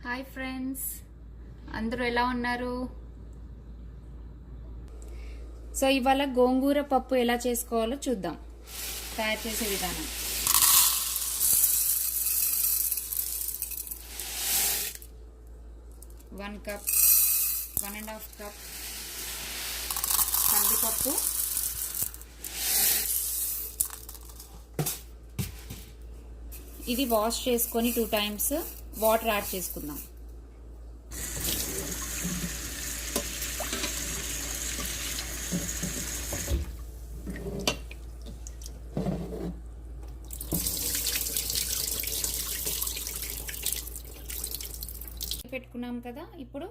Hi friends, అందరూ ఎలా ఉన్నారు? సో ఇవాళ గోంగూర పప్పు ఎలా చేసుకోవాలో చూద్దాం. తయారు చేసే విధానం. వన్ కప్ 1.5 కప్ కందిపప్పు, ఇది వాష్ చేసుకొని 2 టైమ్స్ వాటర్ యాడ్ చేసుకుందాం. పెట్టుకున్నాం కదా, ఇప్పుడు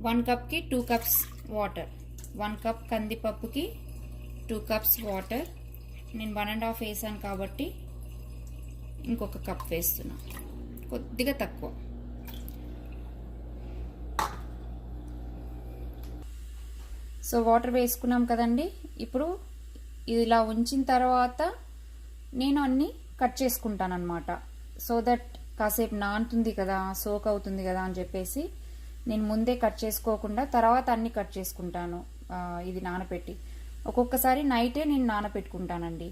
1 కప్కి 2 కప్స్ వాటర్. 1 కప్ కందిపప్పుకి 2 కప్స్ వాటర్. నేను 1.5 వేసాను కాబట్టి ఇంకొక కప్ వేస్తున్నా, కొద్దిగా తక్కువ. సో వాటర్ వేసుకున్నాం కదండి. ఇప్పుడు ఇలా ఉంచిన తర్వాత నేను అన్నీ కట్ చేసుకుంటాను అనమాట. సో దట్ కాసేపు నానుతుంది కదా, సోక్ అవుతుంది కదా అని చెప్పేసి నేను ముందే కట్ చేసుకోకుండా తర్వాత అన్నీ కట్ చేసుకుంటాను. ఇది నానబెట్టి ఒక్కొక్కసారి నైటే నేను నానబెట్టుకుంటానండి.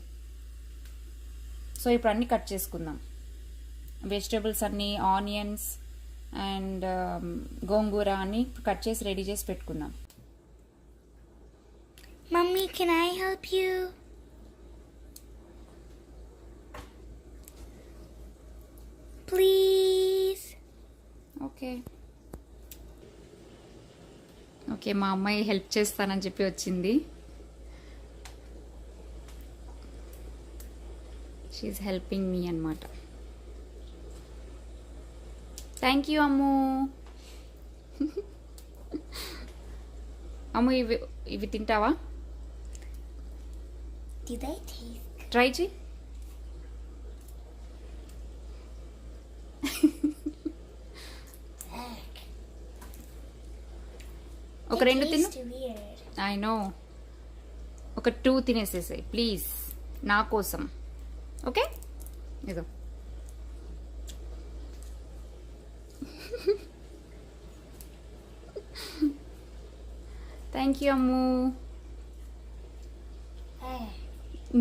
సో ఇప్పుడు అన్నీ కట్ చేసుకుందాం. వెజిటబుల్స్ అన్నీ, ఆనియన్స్ అండ్ గోంగూర అన్నీ కట్ చేసి రెడీ చేసి పెట్టుకుందాం. Mommy, can I help you? Please. Okay okay, మా అమ్మాయి హెల్ప్ చేస్తానని చెప్పి వచ్చింది. షీఈస్ హెల్పింగ్ మీ అన్నమాట. థ్యాంక్ యూ అమ్ము. అమ్ము, ఇవి తింటావా? Do they taste? ట్రై చేయి. ఒక 2 తిను. I know. ఒక 2 తినేసేసాయి ప్లీజ్, నా కోసం. ఓకే, ఇదో. థ్యాంక్ యూ అమ్ము.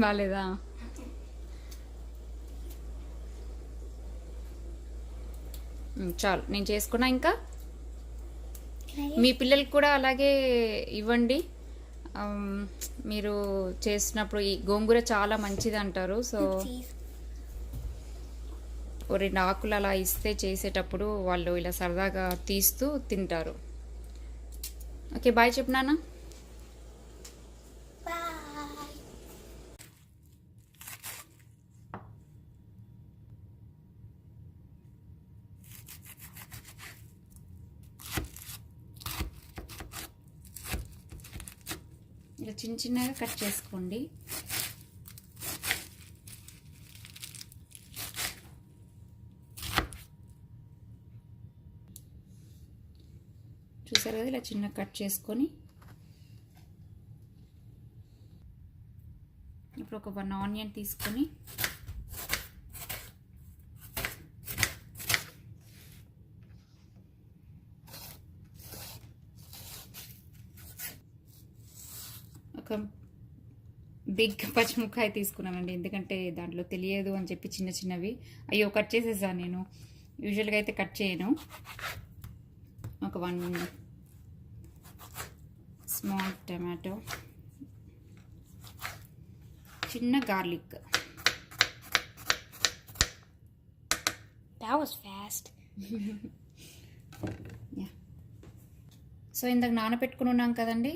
బాలేదా? చాలు, నేను చేసుకున్నా. ఇంకా మీ పిల్లలకి కూడా అలాగే ఇవ్వండి. మీరు చేసినప్పుడు ఈ గోంగూర చాలా మంచిది అంటారు. సో 2 ఆకులు అలా ఇస్తే చేసేటప్పుడు వాళ్ళు ఇలా సరదాగా తీస్తూ తింటారు. ఓకే, బాయ్ చెప్పు నాన్న. ఇలా చిన్న చిన్నగా కట్ చేసుకోండి. చూసారు కదా, ఇలా చిన్న కట్ చేసుకొని ఇప్పుడు ఒక 1 ఆనియన్ తీసుకొని ఒక బిగ్ పచ్చిమిరపకాయ తీసుకున్నానండి. ఎందుకంటే దాంట్లో తెలియదు అని చెప్పి చిన్న చిన్నవి అయ్యో కట్ చేసేసాను. నేను యూజువల్గా అయితే కట్ చేయను. ఒక 1 స్మాల్ టమాటో, చిన్న garlic. That was fast. Yeah. So ఇందాక నానబెట్టుకుని ఉన్నాం కదండి,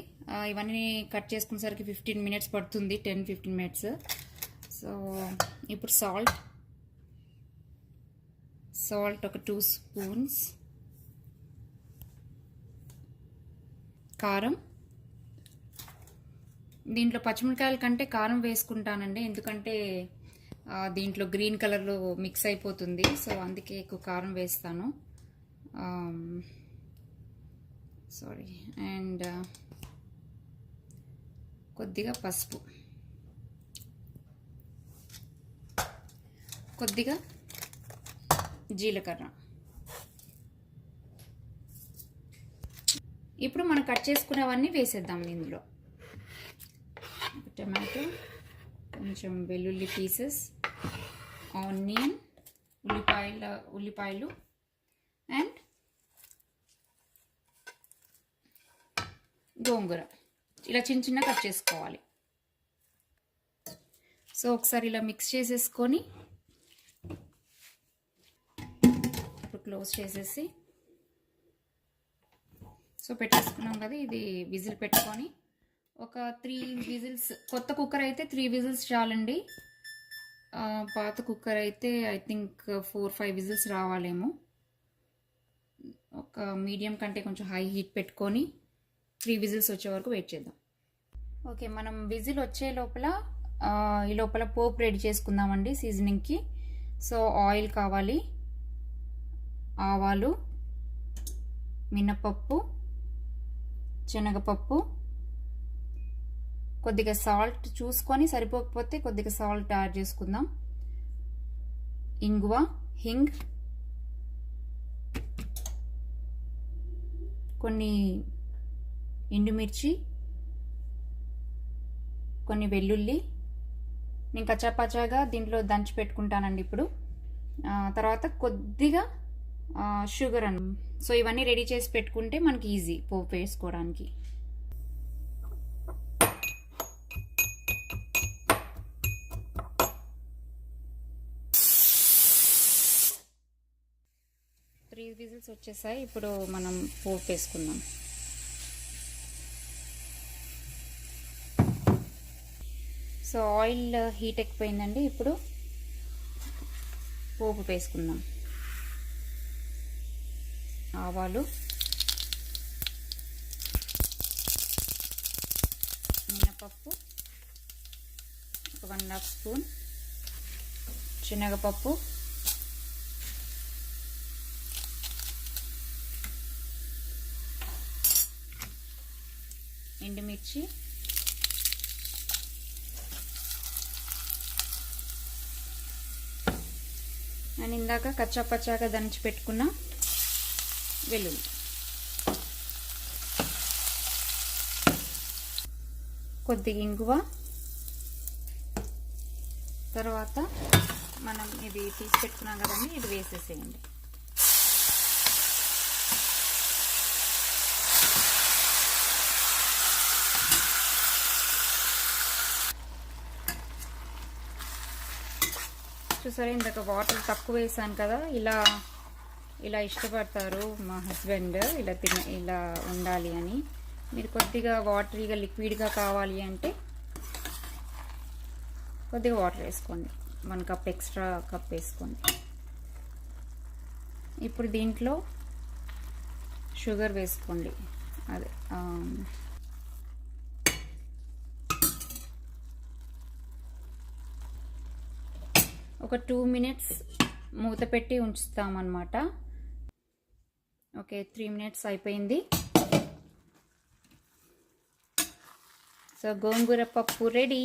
ఇవన్నీ కట్ చేసుకునేసరికి 15 మినిట్స్ పడుతుంది, 10-15 మినిట్స్. సో ఇప్పుడు సాల్ట్ ఒక 2 స్పూన్స్, కారం. దీంట్లో పచ్చిమిరకాయల కంటే కారం వేసుకుంటానండి, ఎందుకంటే దీంట్లో గ్రీన్ కలర్లో మిక్స్ అయిపోతుంది. సో అందుకే ఎక్కువ కారం వేస్తాను. సారీ. అండ్ కొద్దిగా పసుపు, కొద్దిగా జీలకర్ర. ఇప్పుడు మనం కట్ చేసుకున్నవన్నీ వేసేద్దాం ఇందులో. టమాటో, కొంచెం వెల్లుల్లి పీసెస్, ఆనియన్, ఉల్లిపాయలు అండ్ గోంగూర ఇలా చిన్న చిన్న కట్ చేసుకోవాలి. సో ఒకసారి ఇలా మిక్స్ చేసేసుకొని ఇప్పుడు క్లోజ్ చేసేసి సో పెట్టేసుకున్నాం కదా, ఇది విజిల్ పెట్టుకొని ఒక 3 విజిల్స్. కొత్త కుక్కర్ అయితే 3 విజిల్స్ చాలండి. పాత కుక్కర్ అయితే ఐ థింక్ 4-5 విజిల్స్ రావాలేమో. ఒక మీడియం కంటే కొంచెం హై హీట్ పెట్టుకొని 3 విజిల్స్ వచ్చే వరకు వెయిట్ చేద్దాం. ఓకే, మనం విజిల్ వచ్చే లోపల ఈ లోపల పోపు రెడీ చేసుకుందామండి సీజనింగ్కి. సో ఆయిల్ కావాలి, ఆవాలు, మినపప్పు, శనగపప్పు, కొద్దిగా సాల్ట్ చూసుకొని, సరిపోకపోతే కొద్దిగా సాల్ట్ యాడ్ చేసుకుందాం. ఇంగువ, హింగ్, కొన్ని ఎండుమిర్చి, కొన్ని వెల్లుల్లి. నేను కచ్చాపచ్చాగా దీంట్లో దంచి పెట్టుకుంటానండి ఇప్పుడు. తర్వాత కొద్దిగా షుగర్ అని. సో ఇవన్నీ రెడీ చేసి పెట్టుకుంటే మనకి ఈజీ పోపు వేసుకోవడానికి. త్రీ విజిల్స్ వచ్చేసాయి. ఇప్పుడు మనం పోపు వేసుకుందాం. సో ఆయిల్ హీట్ ఎక్కిపోయిందండి. ఇప్పుడు పోపు వేసుకుందాం. ఆవాలు, మినపప్పు, 1.5 స్పూన్, శనగపప్పు, ఎండుమిర్చి, అండ్ ఇందాక కచ్చాపచ్చాగా దంచి పెట్టుకున్న వెల్లుల్లి, కొద్దిగా ఇంగువ. తర్వాత మనం ఇది తీసి పెట్టుకున్నాం కదండి, ఇది వేసేసేయండి. చూసారా, ఇందాక వాటర్ తక్కువ వేసాను కదా, ఇలా ఇష్టపడతారు మా హస్బెండ్, ఇలా ఉండాలి అని. మీరు కొద్దిగా వాటరీగా లిక్విడ్గా కావాలి అంటే కొద్దిగా వాటర్ వేసుకోండి. 1 కప్ ఎక్స్ట్రా కప్ వేసుకోండి. ఇప్పుడు దీంట్లో షుగర్ వేసుకోండి. అదే ఒక 2 మినిట్స్ మూత పెట్టి ఉంచుతామన్నమాట. ఓకే, 3 మినిట్స్ అయిపోయింది. సో గోంగూర పప్పు ready.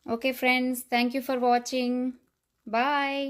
Okay friends, thank you for watching. Bye.